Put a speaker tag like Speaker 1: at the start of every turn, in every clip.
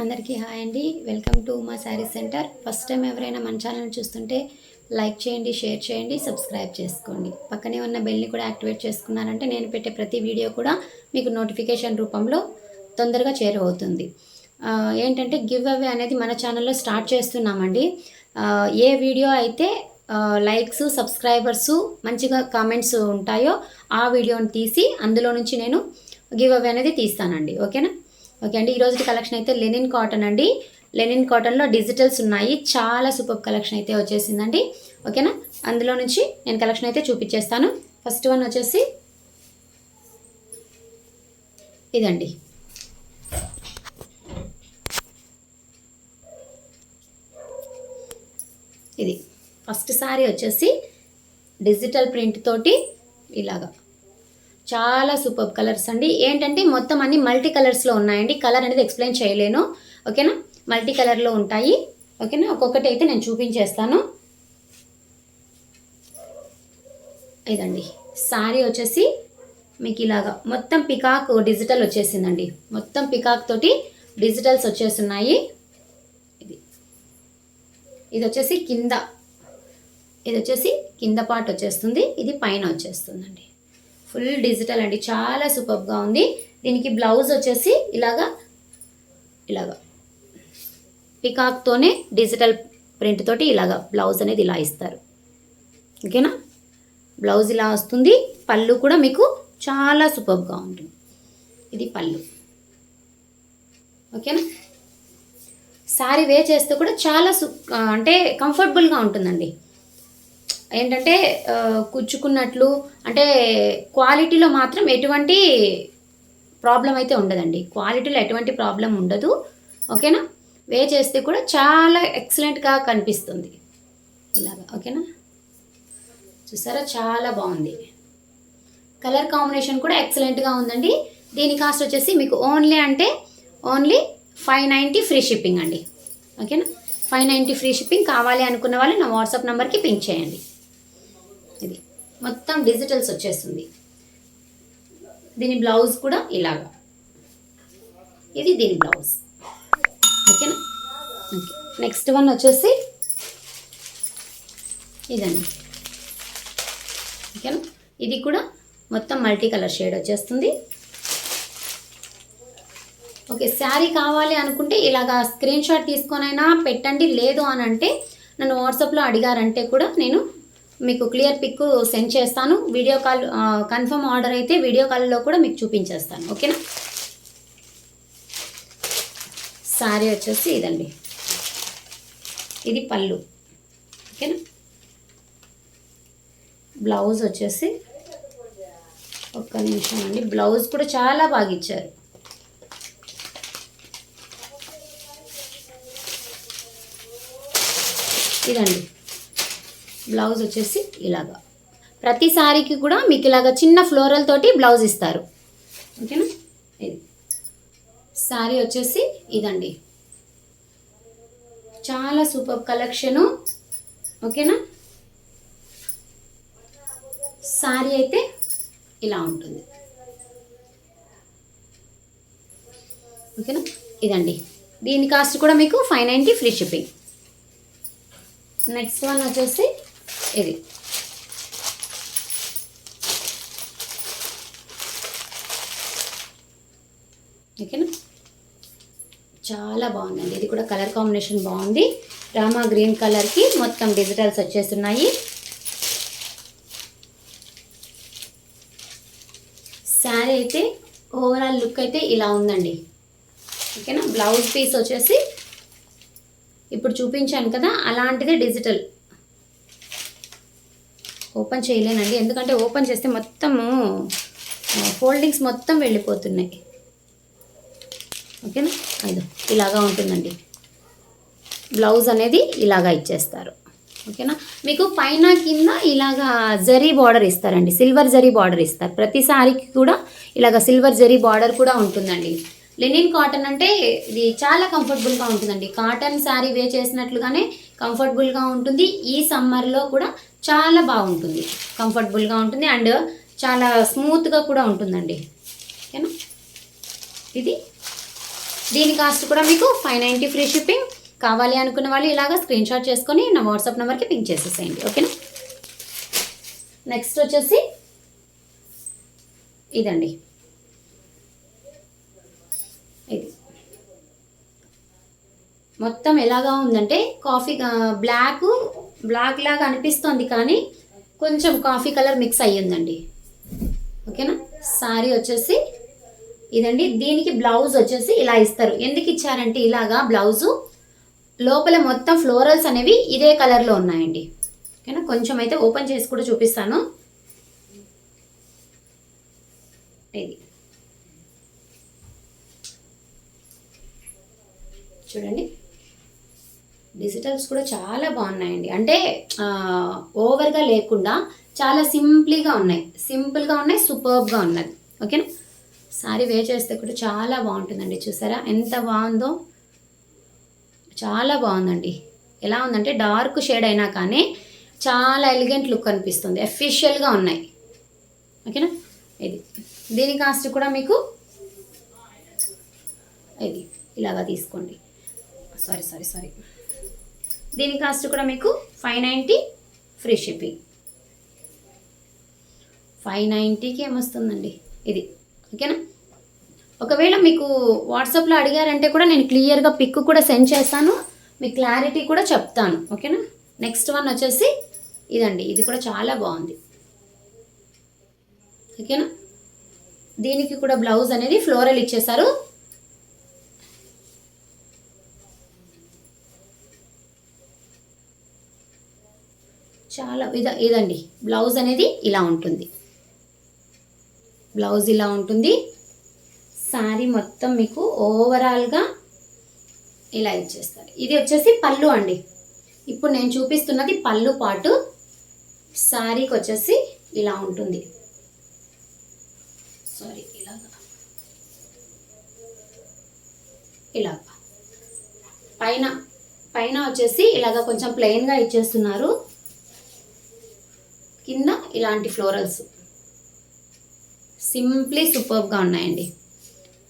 Speaker 1: అందరికీ హాయ్ అండి. Welcome to మా శారీ సెంటర్. ఫస్ట్ టైం ఎవరైనా మన ఛానల్ చూస్తుంటే లైక్ చేయండి, షేర్ చేయండి, సబ్స్క్రైబ్ చేసుకోండి. పక్కనే ఉన్న బెల్ని కూడా యాక్టివేట్ చేసుకున్నారంటే నేను పెట్టే ప్రతి వీడియో కూడా మీకు నోటిఫికేషన్ రూపంలో తొందరగా చేరువవుతుంది. ఏంటంటే గివ్ అవే అనేది మన ఛానల్లో స్టార్ట్ చేస్తున్నామండి. ఏ వీడియో అయితే లైక్స్, సబ్స్క్రైబర్సు, మంచిగా కామెంట్స్ ఉంటాయో ఆ వీడియోని తీసి అందులో నుంచి నేను గివ్ అవే అనేది తీస్తానండి. ఓకేనా? ఓకే అండి. ఈరోజు కలెక్షన్ అయితే లెనిన్ కాటన్ అండి. లెనిన్ కాటన్లో డిజిటల్స్ ఉన్నాయి. చాలా సూపర్ కలెక్షన్ అయితే వచ్చేసిందండి. ఓకేనా? అందులో నుంచి నేను కలెక్షన్ అయితే చూపించేస్తాను. ఫస్ట్ వన్ వచ్చేసి ఇదండి. ఇది ఫస్ట్ సారీ వచ్చేసి డిజిటల్ ప్రింట్ తోటి ఇలాగా చాలా సూపర్ కలర్స్ అండి. ఏంటంటే మొత్తం అన్ని మల్టీ కలర్స్లో ఉన్నాయండి. కలర్ అనేది ఎక్స్ప్లెయిన్ చేయలేను. ఓకేనా? మల్టీ కలర్లో ఉంటాయి. ఓకేనా? ఒక్కొక్కటి అయితే నేను చూపించేస్తాను. ఇదండి సారీ వచ్చేసి మీకు ఇలాగా మొత్తం పికాక్ డిజిటల్ వచ్చేసిందండి. మొత్తం పికాక్ తోటి డిజిటల్స్ వచ్చేస్తున్నాయి. ఇది వచ్చేసి కింద పార్ట్ వచ్చేస్తుంది. ఇది పైన వచ్చేస్తుందండి. ఫుల్ డిజిటల్ అండి. చాలా సూపర్గా ఉంది. దీనికి బ్లౌజ్ వచ్చేసి ఇలాగా పికాక్తోనే డిజిటల్ ప్రింట్ తోటి ఇలాగా బ్లౌజ్ అనేది ఇలా ఇస్తారు. ఓకేనా? బ్లౌజ్ ఇలా వస్తుంది. పళ్ళు కూడా మీకు చాలా సూపర్గా ఉంటుంది. ఇది పళ్ళు. ఓకేనా? శారీ వే చేస్తే కూడా చాలా అంటే కంఫర్టబుల్గా ఉంటుందండి. ఏంటంటే కుచ్చుకున్నట్లు అంటే క్వాలిటీలో మాత్రం ఎటువంటి ప్రాబ్లం అయితే ఉండదండి. క్వాలిటీలో ఎటువంటి ప్రాబ్లం ఉండదు. ఓకేనా? వే చేస్తే కూడా చాలా ఎక్సలెంట్గా కనిపిస్తుంది ఇలాగా. ఓకేనా? చూసారా? చాలా బాగుంది. కలర్ కాంబినేషన్ కూడా ఎక్సలెంట్గా ఉందండి. దీని కాస్ట్ వచ్చేసి మీకు ఓన్లీ 590 ఫ్రీ షిప్పింగ్ అండి. ఓకేనా? 590 ఫ్రీ షిప్పింగ్. కావాలి అనుకున్న వాళ్ళు నా వాట్సాప్ నెంబర్కి పింక్ చేయండి. ఇది మొత్తం డిజిటల్స్ వచ్చేస్తుంది. దీని బ్లౌజ్ కూడా ఇలాగా. ఇది దీని బ్లౌజ్. ఓకేనా? ఓకే. నెక్స్ట్ వన్ వచ్చేసి ఇదండి. ఓకేనా? ఇది కూడా మొత్తం మల్టీ కలర్ షేడ్ వచ్చేస్తుంది. ఓకే. శారీ కావాలి అనుకుంటే ఇలాగా స్క్రీన్ షాట్ తీసుకొనైనా పెట్టండి. లేదు అని అంటే నన్ను వాట్సాప్లో అడిగారంటే కూడా నేను మీకు క్లియర్ పిక్ సెండ్ చేస్తాను. వీడియో కాల్ కన్ఫర్మ్ ఆర్డర్ అయితే వీడియో కాల్లో కూడా మీకు చూపించేస్తాను. ఓకేనా? శారీ వచ్చేసి ఇదండి. ఇది పళ్ళు. ఓకేనా? బ్లౌజ్ వచ్చేసి ఒక్క నిమిషం అండి. బ్లౌజ్ కూడా చాలా బాగా ఇచ్చారు. ఇదండి బ్లౌజ్ వచ్చేసి ఇలాగా. ప్రతి శారీకి కూడా మీకు ఇలాగా చిన్న ఫ్లోరల్ తోటి బ్లౌజ్ ఇస్తారు. ఓకేనా? ఇది శారీ వచ్చేసి ఇదండి. చాలా సూపర్ కలెక్షను. ఓకేనా? శారీ అయితే ఇలా ఉంటుంది. ఓకేనా? ఇదండి. దీని కాస్ట్ కూడా మీకు 590 ఫ్రీ షిప్పింగ్. నెక్స్ట్ వన్ వచ్చేసి ఇది. ఓకేనా? చాలా బాగుందండి. ఇది కూడా కలర్ కాంబినేషన్ బాగుంది. రామా గ్రీన్ కలర్కి మొత్తం డిజిటల్స్ వచ్చేస్తున్నాయి. శారీ అయితే ఓవరాల్ లుక్ అయితే ఇలా ఉందండి. ఓకేనా? బ్లౌజ్ పీస్ వచ్చేసి ఇప్పుడు చూపించాను కదా అలాంటిదే డిజిటల్. ఓపెన్ చేయలేనండి ఎందుకంటే ఓపెన్ చేస్తే మొత్తము ఫోల్డింగ్స్ మొత్తం వెళ్ళిపోతున్నాయి. ఓకేనా? అదో ఇలాగా ఉంటుందండి. బ్లౌజ్ అనేది ఇలాగా ఇచ్చేస్తారు. ఓకేనా? మీకు పైన కింద ఇలాగా జరీ బార్డర్ ఇస్తారండి. సిల్వర్ జరీ బార్డర్ ఇస్తారు. ప్రతి సారీకి కూడా ఇలాగ సిల్వర్ జరీ బార్డర్ కూడా ఉంటుందండి. లెనిన్ కాటన్ అంటే ఇది చాలా కంఫర్టబుల్గా ఉంటుందండి. కాటన్ శారీ వే చేసినట్లుగానే కంఫర్టబుల్గా ఉంటుంది. ఈ సమ్మర్లో కూడా చాలా బాగుంటుంది. కంఫర్టబుల్గా ఉంటుంది అండ్ చాలా స్మూత్గా కూడా ఉంటుందండి. ఓకేనా? ఇది దీని కాస్ట్ కూడా మీకు 590 ఫ్రీ షిప్పింగ్. కావాలి అనుకున్న వాళ్ళు ఇలాగా స్క్రీన్ షాట్ చేసుకొని నా వాట్సాప్ నెంబర్కి పింక్ చేసేసేయండి. ఓకేనా. నెక్స్ట్ వచ్చేసి ఇదండి, ఇది మొత్తం ఎలాగా ఉందంటే కాఫీ బ్లాక్ లాగా అనిపిస్తుంది, కానీ కొంచెం కాఫీ కలర్ మిక్స్ అయ్యిందండి. ఓకేనా. సారీ వచ్చేసి ఇదండి. దీనికి బ్లౌజ్ వచ్చేసి ఇలా ఇస్తారు. ఎందుకు ఇచ్చారంటే ఇలాగా బ్లౌజు లోపల మొత్తం ఫ్లోరల్స్ అనేవి ఇదే కలర్లో ఉన్నాయండి. ఓకేనా. కొంచెం అయితే ఓపెన్ చేసి కూడా చూపిస్తాను. ఇది చూడండి, డిజిటల్స్ కూడా చాలా బాగున్నాయండి. అంటే ఓవర్గా లేకుండా చాలా సింపుల్గా ఉన్నాయి, సూపర్గా ఉన్నది. ఓకేనా. సారీ వేర్ చేస్తే కూడా చాలా బాగుంటుందండి. చూసారా ఎంత బాగుందో, చాలా బాగుందండి. ఎలా ఉందంటే డార్క్ షేడ్ అయినా కానీ చాలా ఎలిగెంట్ లుక్ అనిపిస్తుంది, ఎఫిషియల్గా ఉన్నాయి. ఓకేనా. ఇది దీని కాస్ట్ కూడా మీకు ఇది ఇలాగా తీసుకోండి. సారీ దీని కాస్ట్ కూడా మీకు 590 ఫ్రీ షిప్పింగ్. 590కి ఏమొస్తుందండి ఇది. ఓకేనా. ఒకవేళ మీకు వాట్సాప్లో అడిగారంటే కూడా నేను క్లియర్గా పిక్ కూడా సెండ్ చేస్తాను, మీ క్లారిటీ కూడా చెప్తాను. ఓకేనా. నెక్స్ట్ వన్ వచ్చేసి ఇదండి. ఇది కూడా చాలా బాగుంది. ఓకేనా. దీనికి కూడా బ్లౌజ్ అనేది ఫ్లోరల్ ఇచ్చేసారు. చాలా ఇదండి బ్లౌజ్ అనేది ఇలా ఉంటుంది. బ్లౌజ్ ఇలా ఉంటుంది. శారీ మొత్తం మీకు ఓవరాల్గా ఇలా ఇచ్చేస్తారు. ఇది వచ్చేసి పళ్ళు అండి. ఇప్పుడు నేను చూపిస్తున్నది పళ్ళు పాటు. శారీకి వచ్చేసి ఇలా ఉంటుంది. ఇలాగా పైన వచ్చేసి ఇలాగ కొంచెం ప్లెయిన్గా ఇచ్చేస్తున్నారు. కింద ఇలాంటి ఫ్లోరల్స్ సింప్లీ సూపర్గా ఉన్నాయండి.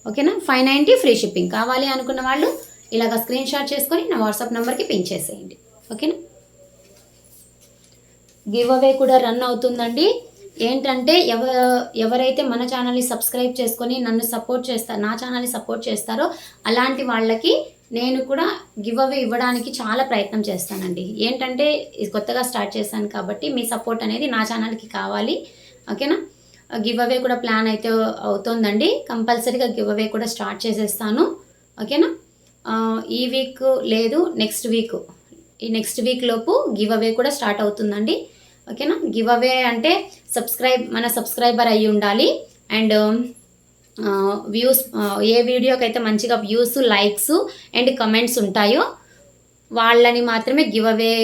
Speaker 1: ఓకేనా. 590 ఫ్రీ షిప్పింగ్. కావాలి అనుకున్న వాళ్ళు ఇలాగ స్క్రీన్ షాట్ చేసుకొని నా వాట్సాప్ నెంబర్కి పింక్ చేసేయండి. ఓకేనా. గివ్ అవే కూడా రన్ అవుతుందండి. ఏంటంటే ఎవరైతే మన ఛానల్ని సబ్స్క్రైబ్ చేసుకొని నన్ను సపోర్ట్ చేస్తారో, నా ఛానల్ని సపోర్ట్ చేస్తారో అలాంటి వాళ్ళకి నేను కూడా గివ్ అవే ఇవ్వడానికి చాలా ప్రయత్నం చేస్తానండి. ఏంటంటే ఇది కొత్తగా స్టార్ట్ చేశాను కాబట్టి మీ సపోర్ట్ అనేది నా ఛానల్కి కావాలి. ఓకేనా. గివ్ అవే కూడా ప్లాన్ అయితే అవుతుందండి. కంపల్సరీగా గివ్ అవే కూడా స్టార్ట్ చేసేస్తాను. ఓకేనా. ఈ వీక్ లేదు, నెక్స్ట్ వీక్ లోపు గివ్ అవే కూడా స్టార్ట్ అవుతుందండి. ఓకేనా. గివ్ అవే అంటే మన సబ్స్క్రైబర్ అయ్యి ఉండాలి. అండ్ వ్యూస్, ఏ వీడియోకి అయితే మంచిగా వ్యూస్, లైక్స్ అండ్ కమెంట్స్ ఉంటాయో వాళ్ళని మాత్రమే గివ్ అవే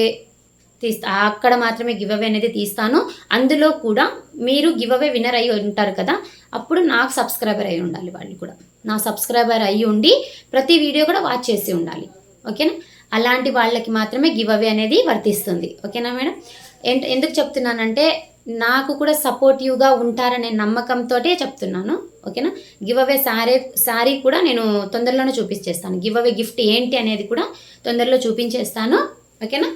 Speaker 1: అక్కడ మాత్రమే గివ్ అవే అనేది తీస్తాను. అందులో కూడా మీరు గివ్ అవే విన్నర్ అయ్యి ఉంటారు కదా, అప్పుడు నాకు సబ్స్క్రైబర్ అయ్యి ఉండాలి. వాళ్ళు కూడా నా సబ్స్క్రైబర్ అయ్యి ఉండి ప్రతి వీడియో కూడా వాచ్ చేసి ఉండాలి. ఓకేనా. అలాంటి వాళ్ళకి మాత్రమే గివ్ అవే అనేది వర్తిస్తుంది. ఓకేనా మేడం. ఎందుకు చెప్తున్నానంటే నాకు కూడా సపోర్టివ్గా ఉంటారనే నమ్మకంతో చెప్తున్నాను. ఓకేనా. గివ్ అవే శారీ కూడా నేను తొందరలోనే చూపించేస్తాను. గివ్ అవే గిఫ్ట్ ఏంటి అనేది కూడా తొందరలో చూపించేస్తాను. ఓకేనా.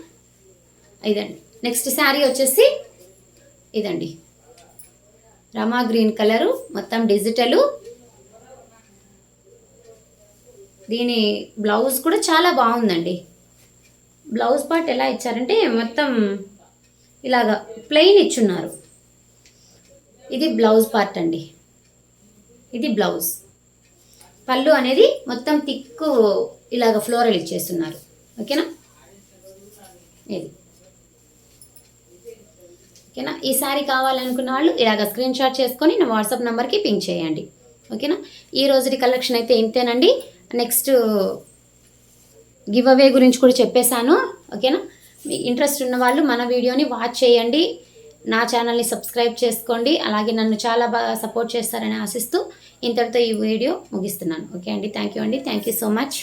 Speaker 1: ఇదండి. నెక్స్ట్ శారీ వచ్చేసి ఇదండి, రమా గ్రీన్ కలరు, మొత్తం డిజిటలు. దీని బ్లౌజ్ కూడా చాలా బాగుందండి. బ్లౌజ్ పార్ట్ ఎలా ఇచ్చారంటే మొత్తం ఇలాగా ప్లెయిన్ ఇచ్చున్నారు. ఇది బ్లౌజ్ పార్ట్ అండి. ఇది బ్లౌజ్. పళ్ళు అనేది మొత్తం థిక్ ఇలాగ ఫ్లోరల్ ఇచ్చేస్తున్నారు. ఓకేనా. ఇది ఓకేనా. ఈ శారీ కావాలనుకున్న వాళ్ళు ఇలాగ స్క్రీన్ షాట్ చేసుకొని నా వాట్సాప్ నెంబర్కి పింక్ చేయండి. ఓకేనా. ఈ రోజుటి కలెక్షన్ అయితే ఇంతేనండి. నెక్స్ట్ గివ్ అవే గురించి కూడా చెప్పేశాను. ఓకేనా. మీ ఇంట్రెస్ట్ ఉన్న వాళ్ళు మన వీడియోని వాచ్ చేయండి, నా ఛానల్ని సబ్స్క్రైబ్ చేసుకోండి. అలాగే నన్ను చాలా బాగా సపోర్ట్ చేస్తారని ఆశిస్తూ ఇంతటితో ఈ వీడియో ముగిస్తున్నాను. ఓకే అండి. థ్యాంక్ యూ అండి. Thank you so much.